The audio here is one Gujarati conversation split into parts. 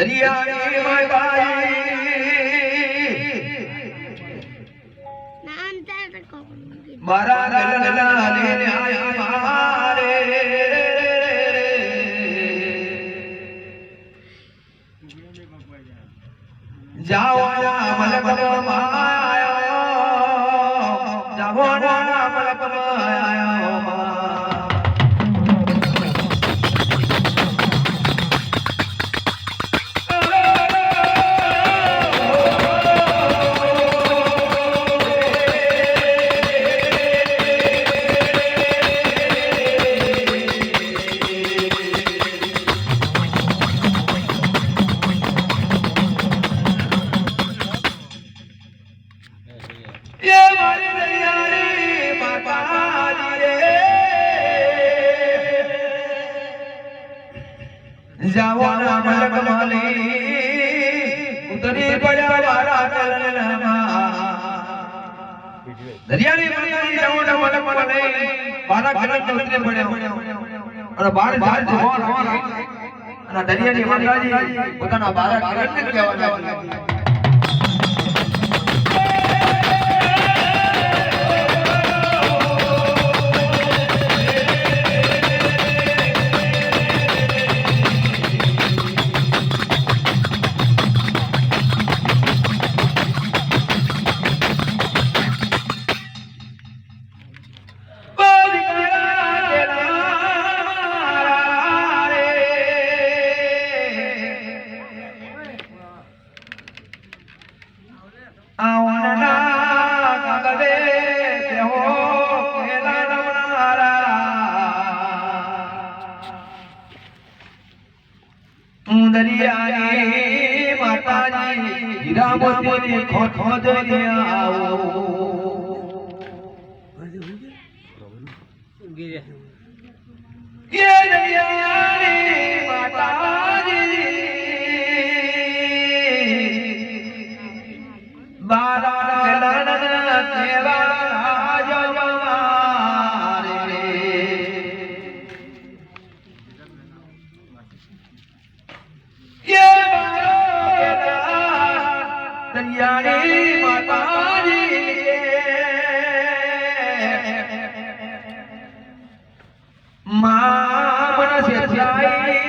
દરિયાની માતાજી મારા ગલના લેને આયા મારે જાઓ ના મલકમાં આયો જાઓ ના મલકમાં આયો જાવાના મલક માલી ઉતરી પડ્યા મારા ચરણમાં દરિયાની માતાજી જાવાના મલક માલી મારા ચરણમાં ઉતરી પડ્યા અને બાર જાત મોર અને દરિયાની માતાજી પોતાના બારા ચરણને કહેવા લાગી દરિયાની માતાજી હીરા મોતીની ખોખો દરિયાઓ કે દરિયાની માતાજી બારા ગલના કેવા રાજમારે દરિયાની માતાજી માં મન સેજાઈ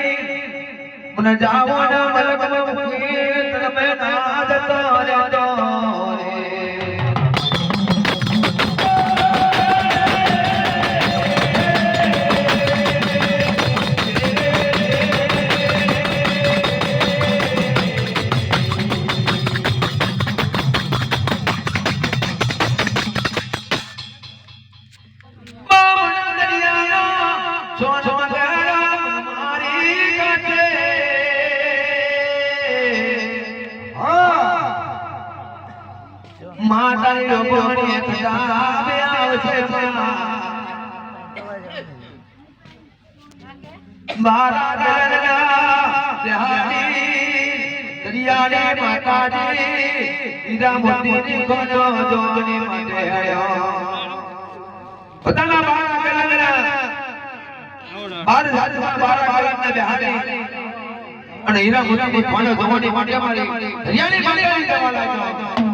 મન જાવાના મલકમાં મૂકી તમે ના જતો રે માતાની રોપણી ખડાવે આવશે મારા ગલના દરિયાની માતાજી હીરા મોતીની ખોજો જોગની માટે આયો પોતાના બારા ગલના બાર ગલના બેહાડી અને હીરા મોતીની ખોજો જોગની માટે મારી દરિયાની માતાજી જવા લાગ્યો